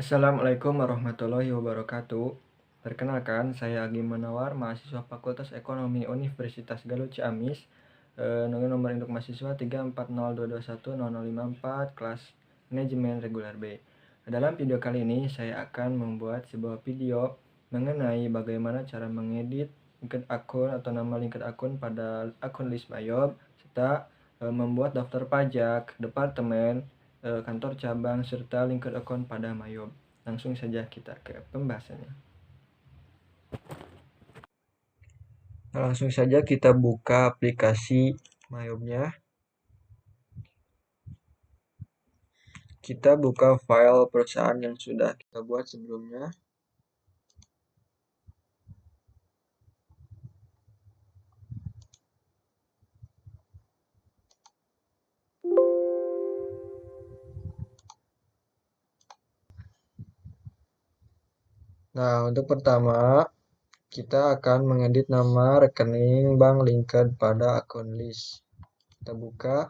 Assalamualaikum warahmatullahi wabarakatuh. Perkenalkan, saya Agi Manawar, mahasiswa Fakultas Ekonomi Universitas Galuh Ciamis. Nomor induk mahasiswa 34022100054, kelas Manajemen Reguler B. Dalam video kali ini, saya akan membuat sebuah video mengenai bagaimana cara mengedit link akun atau nama link akun pada akun list Bayob, serta membuat daftar pajak, departemen, kantor cabang, serta link akun pada Mayob. Langsung saja kita ke pembahasannya. Langsung saja kita buka aplikasi Mayobnya. Kita buka file perusahaan yang sudah kita buat sebelumnya. Nah, untuk pertama, kita akan mengedit nama rekening bank linked pada akun list. Kita buka.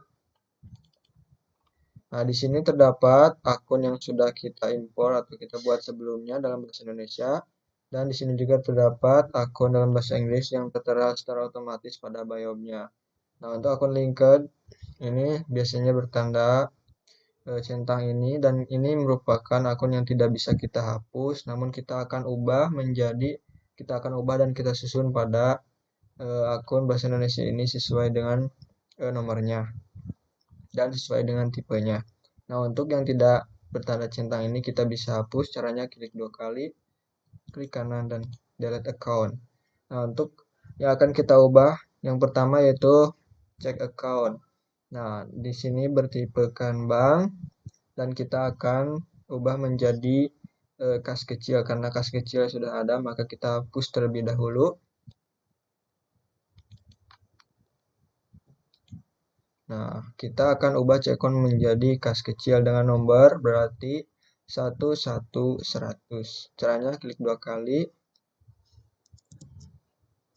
Nah, di sini terdapat akun yang sudah kita impor atau kita buat sebelumnya dalam bahasa Indonesia. Dan di sini juga terdapat akun dalam bahasa Inggris yang tertera secara otomatis pada Bayobnya. Nah, untuk akun linked ini biasanya bertanda centang ini, dan ini merupakan akun yang tidak bisa kita hapus, namun kita akan ubah dan kita susun pada akun bahasa Indonesia ini sesuai dengan nomornya dan sesuai dengan tipenya. Nah, untuk yang tidak bertanda centang ini kita bisa hapus. Caranya klik 2 kali, klik kanan dan delete account. Nah, untuk yang akan kita ubah yang pertama yaitu check account. Nah, di sini bertipekan bank dan kita akan ubah menjadi kas kecil. Karena kas kecil sudah ada, maka kita hapus terlebih dahulu. Nah, kita akan ubah check account menjadi kas kecil dengan nomor berarti 11100. Caranya klik 2 kali,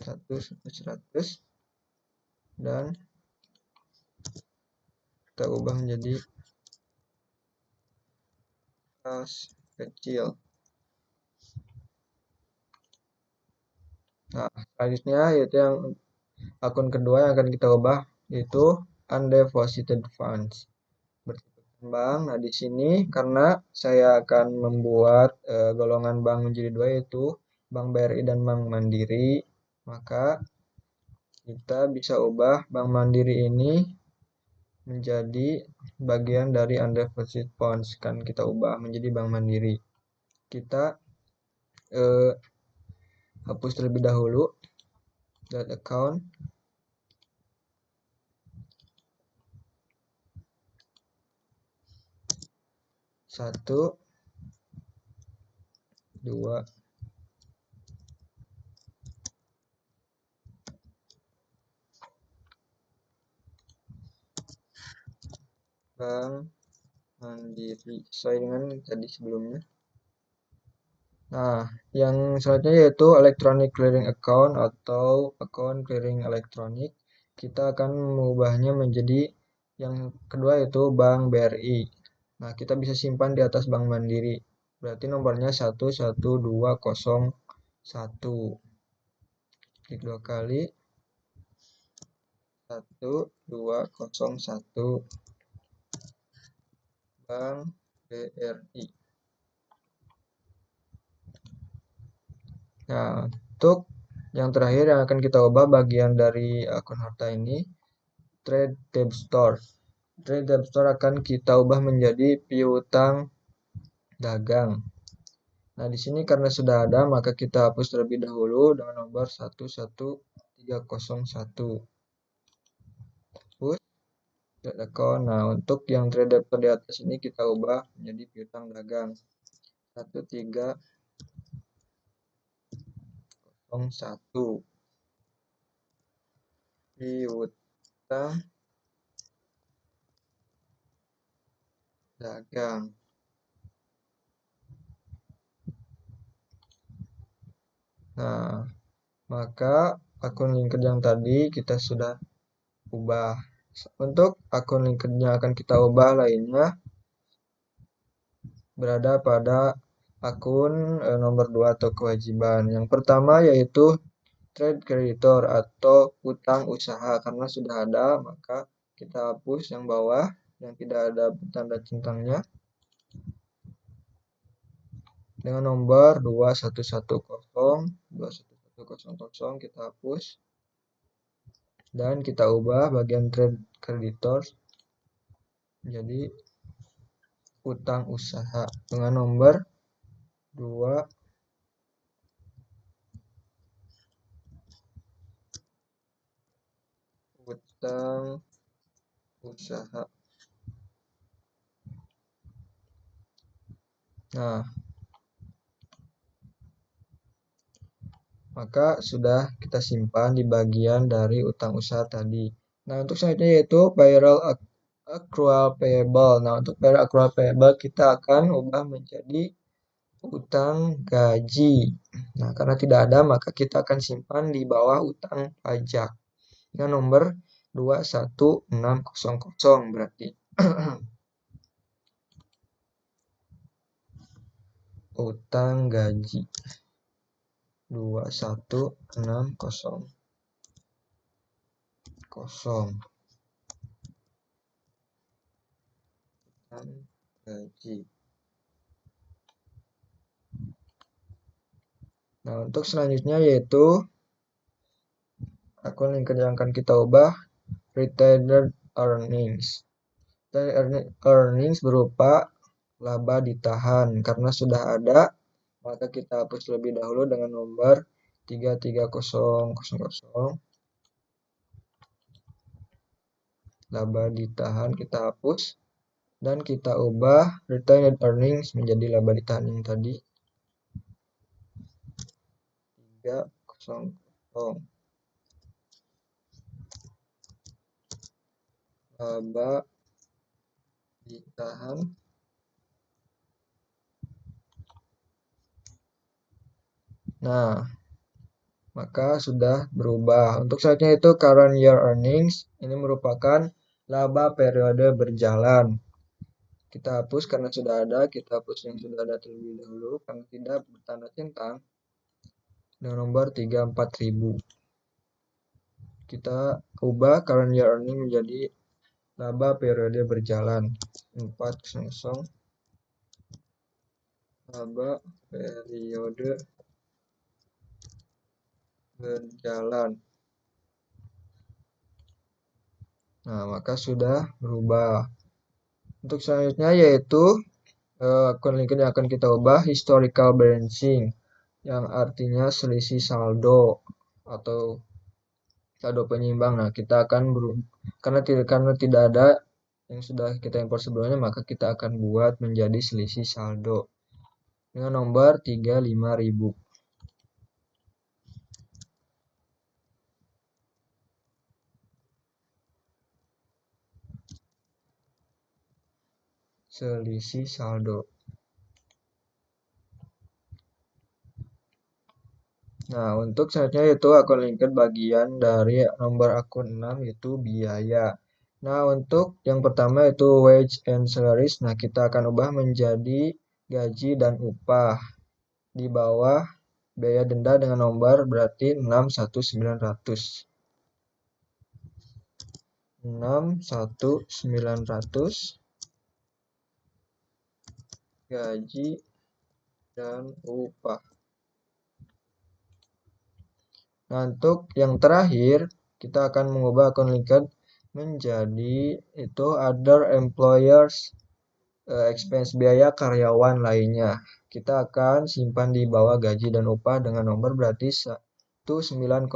11100, dan kita ubah menjadi kas kecil. Nah, selanjutnya yaitu yang akun kedua yang akan kita ubah yaitu undeposited funds. Bank. Nah, di sini karena saya akan membuat golongan bank menjadi dua, yaitu Bank BRI dan Bank Mandiri, maka kita bisa ubah Bank Mandiri ini menjadi bagian dari undeposited funds. Kan kita ubah menjadi Bank Mandiri. Kita hapus terlebih dahulu delete account. Satu, dua, Bank Mandiri sesuai dengan tadi sebelumnya. Nah, yang selanjutnya yaitu electronic clearing account atau account clearing elektronik. Kita akan mengubahnya menjadi yang kedua yaitu Bank BRI. Nah, kita bisa simpan di atas Bank Mandiri. Berarti nomornya 11201. Klik 2 kali. 11201. Bank BRI. Nah, untuk yang terakhir yang akan kita ubah bagian dari akun harta ini, trade debtor. Trade debtor akan kita ubah menjadi piutang dagang. Nah, di sini karena sudah ada, maka kita hapus terlebih dahulu dengan nomor 11301. Hapus, delete account. Nah, untuk yang trade debtor di atas ini kita ubah menjadi piutang dagang. 13001. Piutang dagang. Nah, maka akun linked yang tadi kita sudah ubah. Untuk akun linked yang akan kita ubah lainnya berada pada akun nomor 2 atau kewajiban. Yang pertama yaitu trade creditor atau utang usaha. Karena sudah ada, maka kita hapus yang bawah yang tidak ada tanda centangnya. Dengan nomor 2110 kita hapus. Dan kita ubah bagian trade creditor jadi utang usaha dengan nomor 2 utang usaha. Nah, maka sudah kita simpan di bagian dari utang usaha tadi. Nah, untuk selanjutnya yaitu payroll accrual payable. Nah, untuk payroll accrual payable kita akan ubah menjadi utang gaji. Nah, karena tidak ada, maka kita akan simpan di bawah utang pajak. Dengan nomor 21600 berarti. Utang gaji 21600. Utang gaji. Nah, untuk selanjutnya yaitu akun link yang akan kita ubah retained earnings. Retained earnings berupa laba ditahan. Karena sudah ada, maka kita hapus lebih dahulu dengan nomor 33000. Laba ditahan kita hapus. Dan kita ubah retained earnings menjadi laba ditahan yang tadi. 300. Laba ditahan. Nah, maka sudah berubah. Untuk selanjutnya itu current year earnings. Ini merupakan laba periode berjalan. Kita hapus karena sudah ada. Kita hapus yang sudah ada terlebih dahulu karena tidak bertanda centang. Dengan nomor 34000. Kita ubah current year earning menjadi laba periode berjalan 400. Laba periode berjalan. Nah, maka sudah berubah. Untuk selanjutnya yaitu akun link yang akan kita ubah historical balancing, yang artinya selisih saldo atau saldo penyimbang. Nah, kita akan karena tidak ada yang sudah kita impor sebelumnya, maka kita akan buat menjadi selisih saldo dengan nomor 35000. Selisih saldo. Nah, untuk selanjutnya yaitu akun linked bagian dari nomor akun 6 yaitu biaya. Nah, untuk yang pertama yaitu wage and salaries. Nah, kita akan ubah menjadi gaji dan upah. Di bawah biaya denda dengan nomor berarti 61900. 61900 gaji dan upah. Nah, untuk yang terakhir kita akan mengubah akun linked menjadi itu other employers expense, biaya karyawan lainnya. Kita akan simpan di bawah gaji dan upah dengan nomor berarti 1901.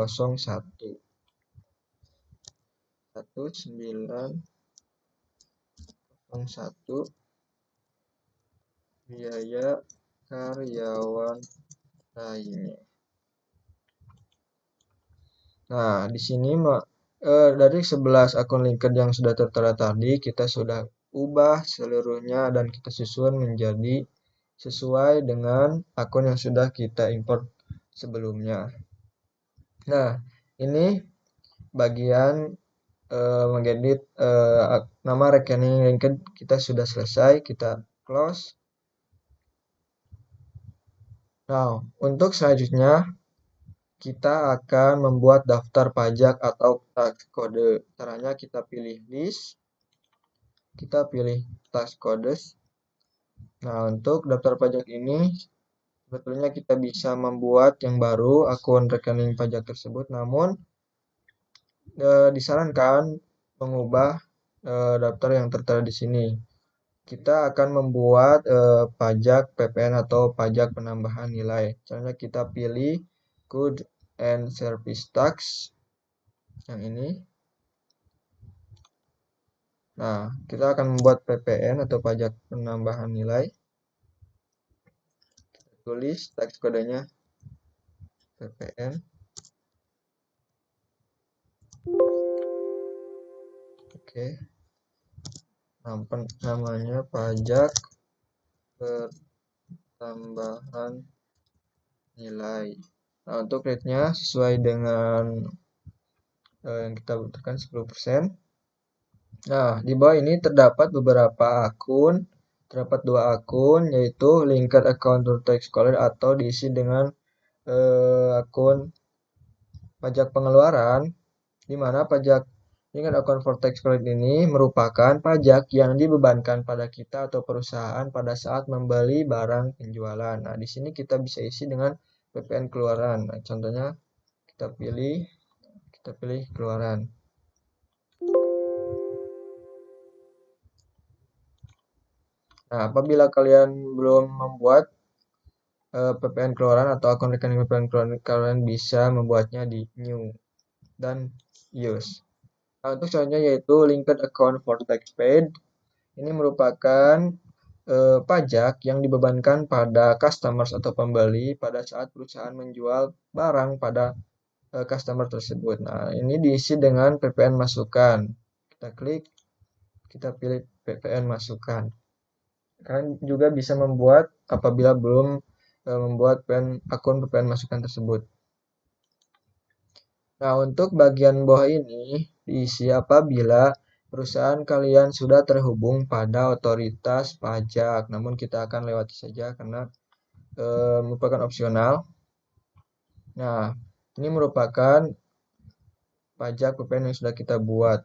1901 biaya karyawan lainnya. Nah, di sini dari 11 akun linked yang sudah tertera tadi, kita sudah ubah seluruhnya dan kita susun menjadi sesuai dengan akun yang sudah kita import sebelumnya. Nah, ini bagian mengedit nama rekening linked kita sudah selesai, kita close. Nah, untuk selanjutnya kita akan membuat daftar pajak atau tax kode. Caranya kita pilih list, kita pilih tax codes. Nah, untuk daftar pajak ini sebetulnya kita bisa membuat yang baru akun rekening pajak tersebut, namun disarankan mengubah daftar yang tertera di sini. Kita akan membuat pajak PPN atau pajak penambahan nilai. Caranya kita pilih Goods and Service Tax yang ini. Nah, kita akan membuat PPN atau pajak penambahan nilai. Kita tulis tax kodenya PPN. Oke. Namanya pajak penambahan nilai. Nah, untuk rate-nya sesuai dengan yang kita butuhkan 10%. Nah, di bawah ini terdapat beberapa akun. Terdapat dua akun, yaitu linked account to tax collector atau diisi dengan akun pajak pengeluaran, di mana pajak linked account for tax collector ini merupakan pajak yang dibebankan pada kita atau perusahaan pada saat membeli barang penjualan. Nah, di sini kita bisa isi dengan PPN keluaran. Nah, contohnya kita pilih keluaran. Nah, apabila kalian belum membuat PPN keluaran atau akun rekening PPN keluaran, kalian bisa membuatnya di new dan use. Nah, untuk contohnya yaitu linked account for tax paid. Ini merupakan pajak yang dibebankan pada customers atau pembeli pada saat perusahaan menjual barang pada customer tersebut. Nah, ini diisi dengan PPN masukan. Kita klik, kita pilih PPN masukan. Kalian juga bisa membuat apabila belum membuat akun PPN masukan tersebut. Nah, untuk bagian bawah ini diisi apabila perusahaan kalian sudah terhubung pada otoritas pajak. Namun kita akan lewati saja karena merupakan opsional. Nah, ini merupakan pajak PPN yang sudah kita buat.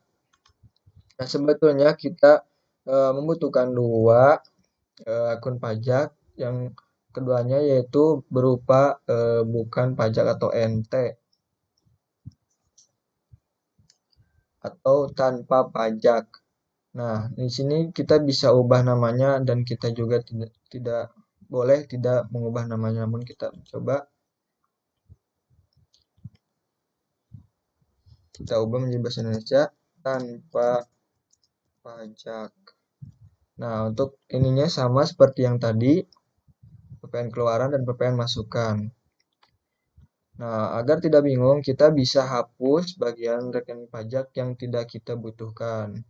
Nah, sebetulnya kita membutuhkan dua akun pajak. Yang keduanya yaitu berupa bukan pajak atau NT atau tanpa pajak. Nah, di sini kita bisa ubah namanya dan kita juga tidak boleh tidak mengubah namanya, namun kita coba kita ubah menjadi bahasa Indonesia tanpa pajak. Nah, untuk ininya sama seperti yang tadi, PPN keluaran dan PPN masukan. Nah, agar tidak bingung, kita bisa hapus bagian rekening pajak yang tidak kita butuhkan.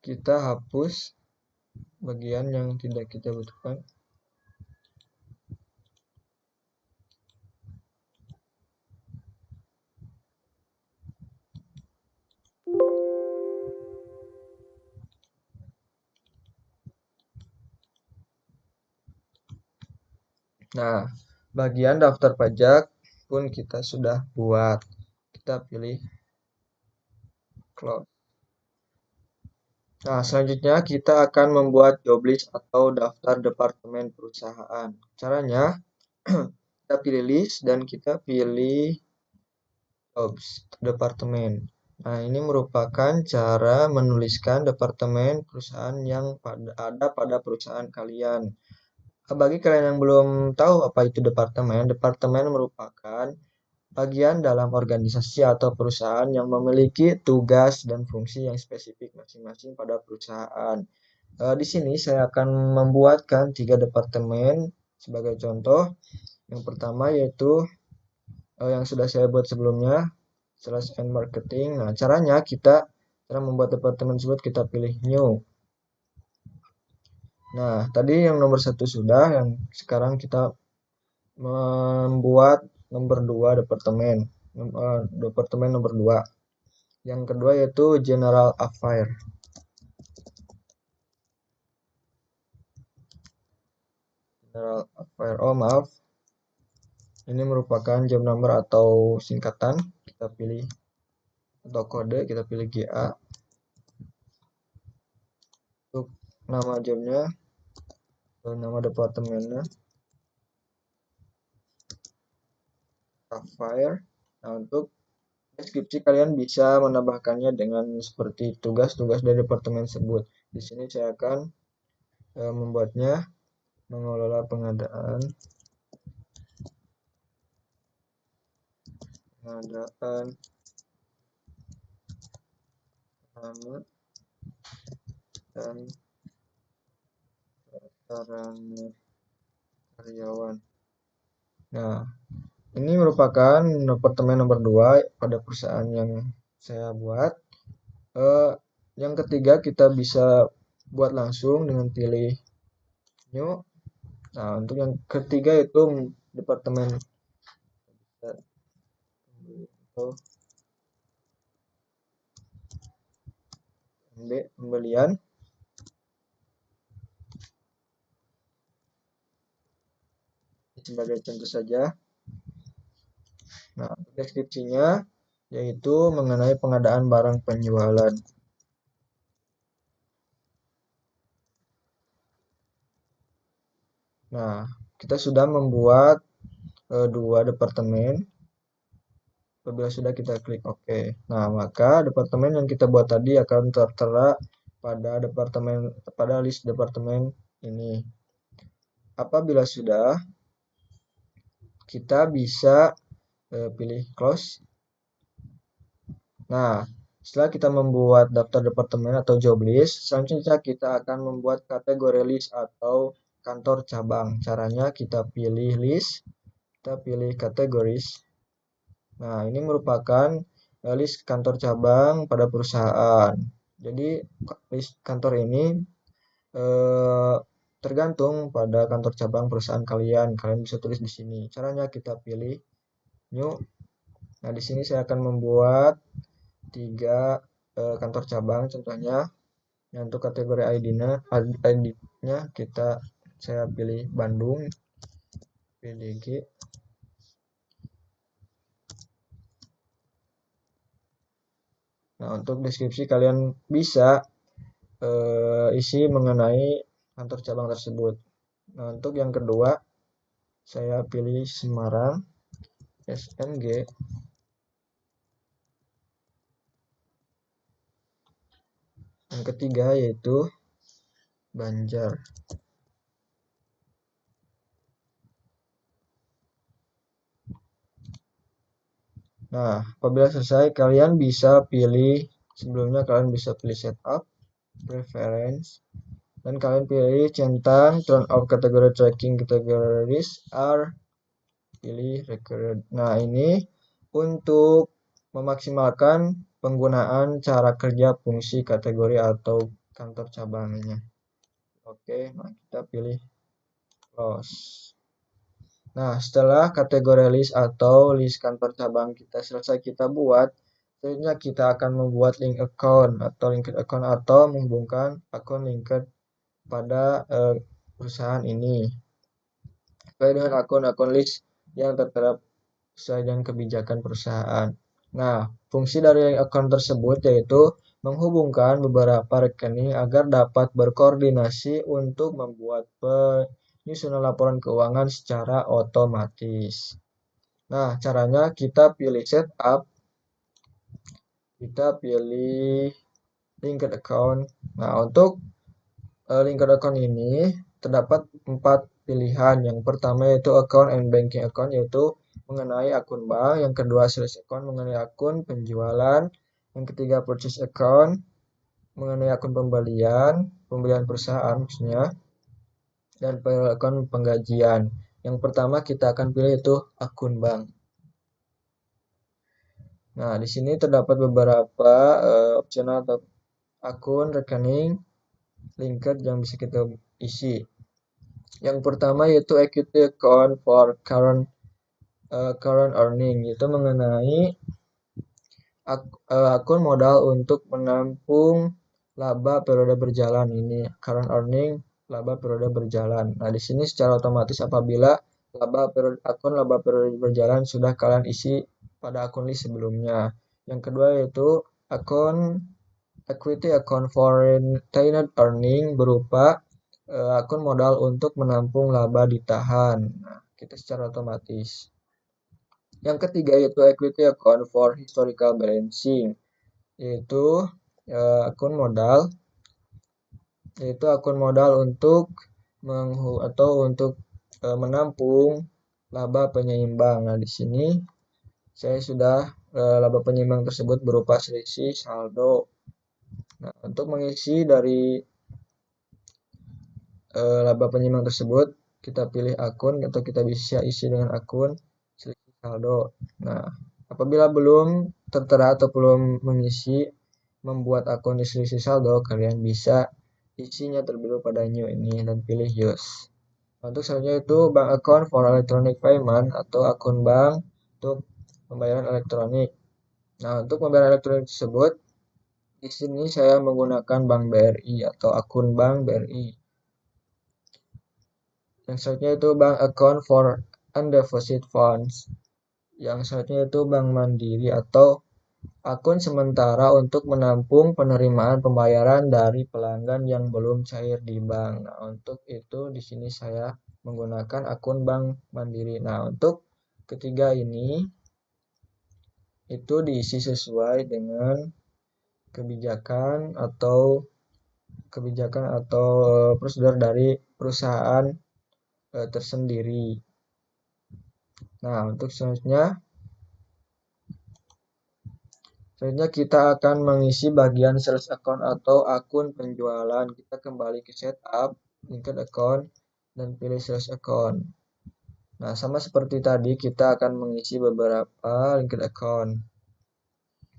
Kita hapus bagian yang tidak kita butuhkan. Nah, bagian daftar pajak pun kita sudah buat. Kita pilih close. Nah, selanjutnya kita akan membuat job list atau daftar departemen perusahaan. Caranya, kita pilih list dan kita pilih jobs departemen. Nah, ini merupakan cara menuliskan departemen perusahaan yang ada pada perusahaan kalian. Bagi kalian yang belum tahu apa itu departemen, departemen merupakan bagian dalam organisasi atau perusahaan yang memiliki tugas dan fungsi yang spesifik masing-masing pada perusahaan. Di sini saya akan membuatkan 3 departemen sebagai contoh. Yang pertama yaitu yang sudah saya buat sebelumnya, sales and marketing. Nah, cara membuat departemen tersebut kita pilih new. Nah, tadi yang nomor 1 sudah, yang sekarang kita membuat nomor 2 departemen. Departemen nomor 2. Yang kedua yaitu General Affairs. Oh maaf, ini merupakan jam number atau singkatan. Kita pilih atau kode, kita pilih GA. Untuk nama jamnya, nama departemennya, Sapphire. Nah, untuk deskripsi kalian bisa menambahkannya dengan seperti tugas-tugas dari departemen tersebut. Di sini saya akan membuatnya mengelola pengadaan nama dan sarana karyawan. Nah, ini merupakan departemen nomor 2 pada perusahaan yang saya buat. Yang ketiga kita bisa buat langsung dengan pilih new. Nah, untuk yang ketiga itu departemen pembelian. Sebagai contoh saja. Nah, deskripsinya yaitu mengenai pengadaan barang penjualan. Nah, kita sudah membuat 2 departemen. Apabila sudah, kita klik OK. Nah, maka departemen yang kita buat tadi akan tertera pada list departemen ini. Apabila sudah, kita bisa pilih close. Nah, setelah kita membuat daftar departemen atau job list, selanjutnya kita akan membuat kategori list atau kantor cabang. Caranya kita pilih list, kita pilih kategoris. Nah, ini merupakan list kantor cabang pada perusahaan. Jadi, list kantor ini tergantung pada kantor cabang perusahaan kalian. Kalian bisa tulis di sini. Caranya kita pilih new. Nah, di sini saya akan membuat 3 kantor cabang contohnya. Nah, untuk kategori ID-nya saya pilih Bandung, PDG. Nah, untuk deskripsi kalian bisa isi mengenai kantor cabang tersebut. Nah, untuk yang kedua saya pilih Semarang, SMG. Yang ketiga yaitu Banjar. Nah, apabila selesai, kalian bisa pilih, sebelumnya kalian bisa pilih setup, preference, dan kalian pilih centang, turn off category tracking categories are, pilih recurrent. Nah, ini untuk memaksimalkan penggunaan cara kerja fungsi kategori atau kantor cabangnya. Oke, nah kita pilih close. Nah, setelah kategori list atau list kantor cabang kita selesai kita buat, selanjutnya kita akan membuat link account atau menghubungkan akun linked pada perusahaan ini sesuai dengan akun-akun list yang tertera sesuai dengan kebijakan perusahaan. Nah, fungsi dari akun tersebut yaitu menghubungkan beberapa rekening agar dapat berkoordinasi untuk membuat penyusunan laporan keuangan secara otomatis. Nah, caranya kita pilih setup, kita pilih linked account. Nah, untuk linked account ini terdapat 4 pilihan. Yang pertama yaitu account and banking account, yaitu mengenai akun bank. Yang kedua sales account, mengenai akun penjualan. Yang ketiga purchase account, mengenai akun pembelian perusahaan maksudnya. Dan akun penggajian. Yang pertama kita akan pilih itu akun bank. Nah, di sini terdapat beberapa opsional atau akun rekening linked yang bisa kita isi. Yang pertama yaitu equity account for current earning, itu mengenai akun modal untuk menampung laba periode berjalan ini, current earning laba periode berjalan. Nah, di sini secara otomatis apabila akun laba periode berjalan sudah kalian isi pada akun list sebelumnya. Yang kedua yaitu akun equity account for retained earning berupa akun modal untuk menampung laba ditahan. Nah, kita secara otomatis. Yang ketiga yaitu equity account for historical balancing, yaitu akun modal untuk menampung laba penyeimbang. Nah, di sini saya sudah laba penyeimbang tersebut berupa selisih saldo. Nah, untuk mengisi dari laba penyeimbang tersebut, kita pilih akun atau kita bisa isi dengan akun selisih saldo. Nah, apabila belum tertera atau belum membuat akun di selisih saldo, kalian bisa isinya terlebih dahulu pada new ini dan pilih use. Untuk selanjutnya itu bank account for electronic payment atau akun bank untuk pembayaran elektronik. Nah, untuk pembayaran elektronik tersebut, di sini saya menggunakan Bank BRI atau akun Bank BRI. Yang selanjutnya itu bank account for undeposit funds. Yang selanjutnya itu Bank Mandiri atau akun sementara untuk menampung penerimaan pembayaran dari pelanggan yang belum cair di bank. Nah, untuk itu di sini saya menggunakan akun Bank Mandiri. Nah, untuk ketiga ini itu diisi sesuai dengan kebijakan atau prosedur dari perusahaan tersendiri. Nah, untuk selanjutnya kita akan mengisi bagian sales account atau akun penjualan. Kita kembali ke setup, linked account, dan pilih sales account. Nah, sama seperti tadi, kita akan mengisi beberapa linked account.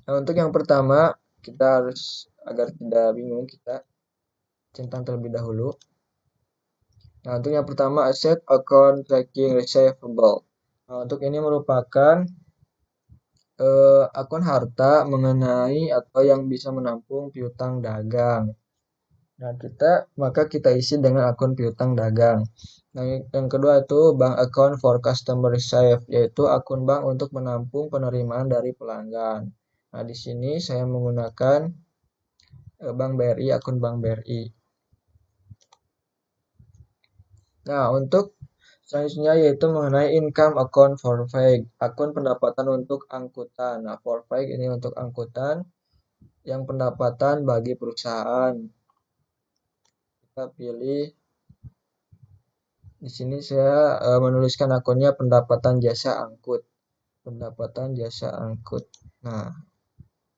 Nah, untuk yang pertama, kita harus, agar tidak bingung, kita centang terlebih dahulu. Nah, untuk yang pertama, asset account tracking receivable. Nah, untuk ini merupakan akun harta mengenai atau yang bisa menampung piutang dagang. Nah, maka kita isi dengan akun piutang dagang. Nah, yang kedua itu bank account for customer receive, yaitu akun bank untuk menampung penerimaan dari pelanggan. Nah, di sini saya menggunakan Bank BRI, akun Bank BRI. Nah, untuk selanjutnya yaitu mengenai income account for fake, akun pendapatan untuk angkutan. Nah, for fake ini untuk angkutan yang pendapatan bagi perusahaan. Kita pilih di sini saya menuliskan akunnya pendapatan jasa angkut. Pendapatan jasa angkut. Nah,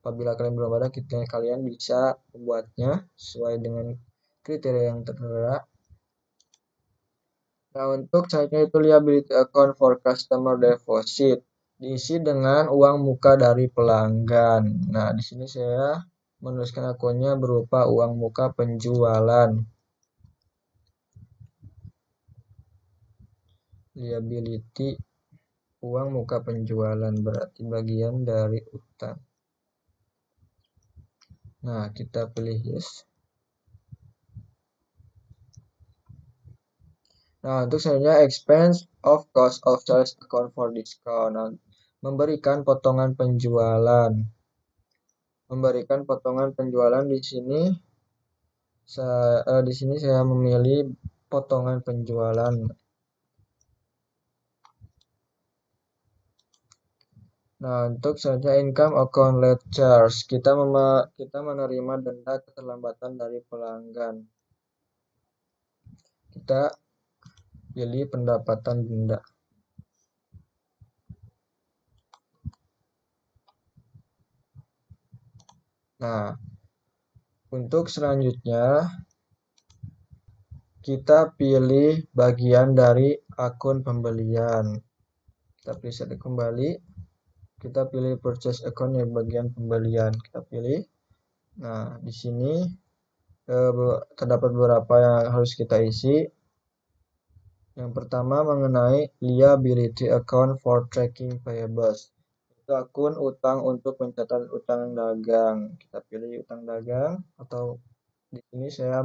apabila kalian belum ada, kalian bisa membuatnya sesuai dengan kriteria yang tertera. Nah, untuk selanjutnya itu liability account for customer deposit, diisi dengan uang muka dari pelanggan. Nah, di sini saya menuliskan akunnya berupa uang muka penjualan. Liability uang muka penjualan berarti bagian dari utang. Nah, kita pilih yes. Nah, untuk selanjutnya expense of cost of sales account for discount. Nah, memberikan potongan penjualan. Di sini saya memilih potongan penjualan. Nah, untuk selanjutnya income account late charge, kita menerima denda keterlambatan dari pelanggan. Kita pilih pendapatan denda. Nah, untuk selanjutnya kita pilih bagian dari akun pembelian. Kita pilih set kembali. Kita pilih purchase account yang bagian pembelian. Kita pilih. Nah, di sini terdapat beberapa yang harus kita isi. Yang pertama mengenai liability account for tracking payables. Itu akun utang untuk pencatatan utang dagang. Kita pilih utang dagang atau di sini saya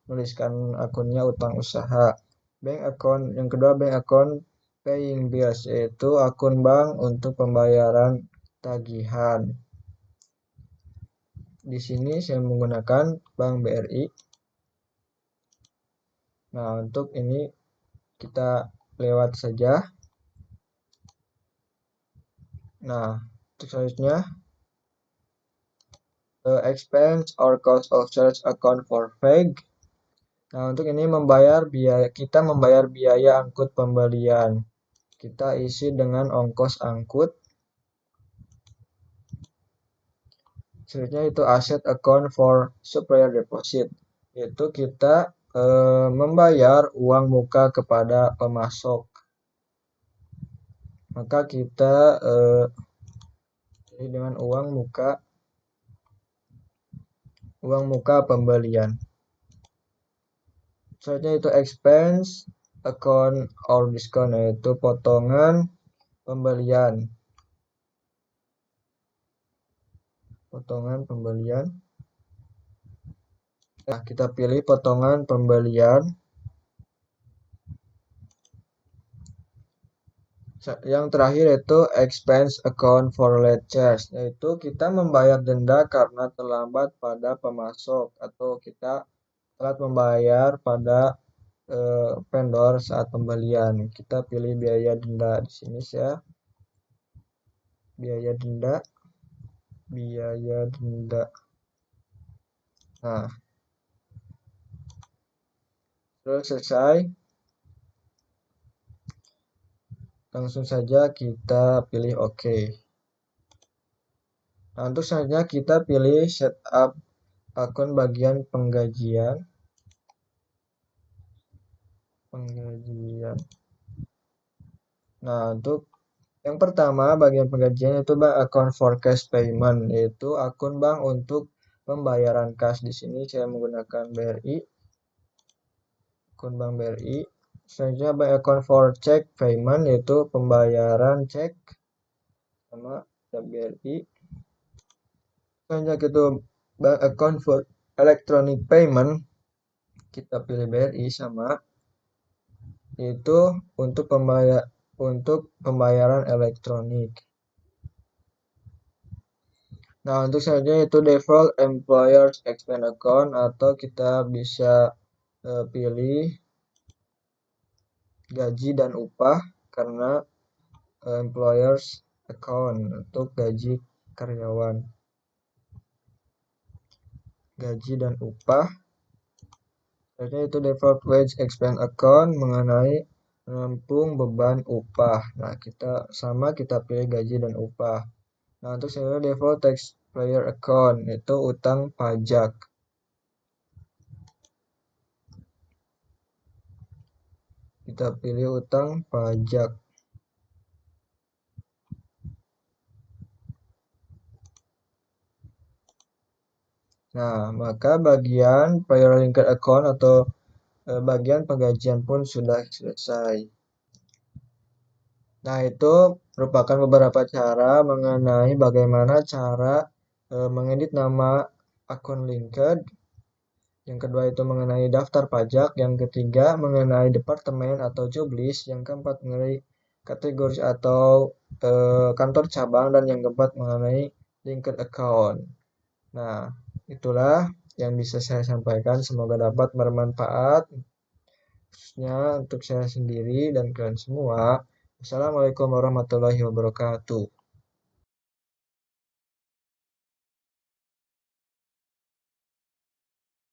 menuliskan akunnya utang usaha. Bank account yang kedua, bank account paying bills, yaitu akun bank untuk pembayaran tagihan. Di sini saya menggunakan Bank BRI. Nah, untuk ini kita lewat saja. Nah, untuk selanjutnya, expense or cost of sales account for FEG. Nah, untuk ini kita membayar biaya angkut pembelian. Kita isi dengan ongkos angkut. Selanjutnya itu asset account for supplier deposit. Yaitu kita membayar uang muka kepada pemasok. Maka kita dengan uang muka pembelian. Selanjutnya itu expense account or discount, yaitu potongan pembelian. Nah, kita pilih potongan pembelian. Yang terakhir itu expense account for late charge, yaitu kita membayar denda karena terlambat pada pemasok atau kita telat membayar pada vendor saat pembelian. Kita pilih biaya denda. Di sini saya biaya denda. Nah, terus selesai. Langsung saja kita pilih OK. Nah, untuk selanjutnya kita pilih setup akun bagian penggajian. Nah, untuk yang pertama bagian penggajian itu bank account for cash payment, yaitu akun bank untuk pembayaran cash. Di sini saya menggunakan BRI. Akun bank BRI. Selanjutnya bank account for check payment, yaitu pembayaran cek sama BRI. Selanjutnya itu bank account for electronic payment, kita pilih BRI sama, yaitu untuk pembayaran elektronik. Nah, untuk selanjutnya itu default employers expense account, atau kita bisa pilih gaji dan upah karena employers account untuk gaji karyawan. Gaji dan upah. Selanjutnya itu default wage expense account mengenai menampung beban upah. Nah, kita pilih gaji dan upah. Nah, untuk selanjutnya default taxpayer account itu utang pajak. Kita pilih utang pajak. Nah, maka bagian prior linked account atau bagian penggajian pun sudah selesai. Nah, itu merupakan beberapa cara mengenai bagaimana cara mengedit nama akun linked. Yang kedua itu mengenai daftar pajak. Yang ketiga mengenai departemen atau job list. Yang keempat mengenai kategori atau kantor cabang. Dan yang keempat mengenai linked account. Nah, itulah yang bisa saya sampaikan. Semoga dapat bermanfaat, khususnya untuk saya sendiri dan kalian semua. Assalamualaikum warahmatullahi wabarakatuh.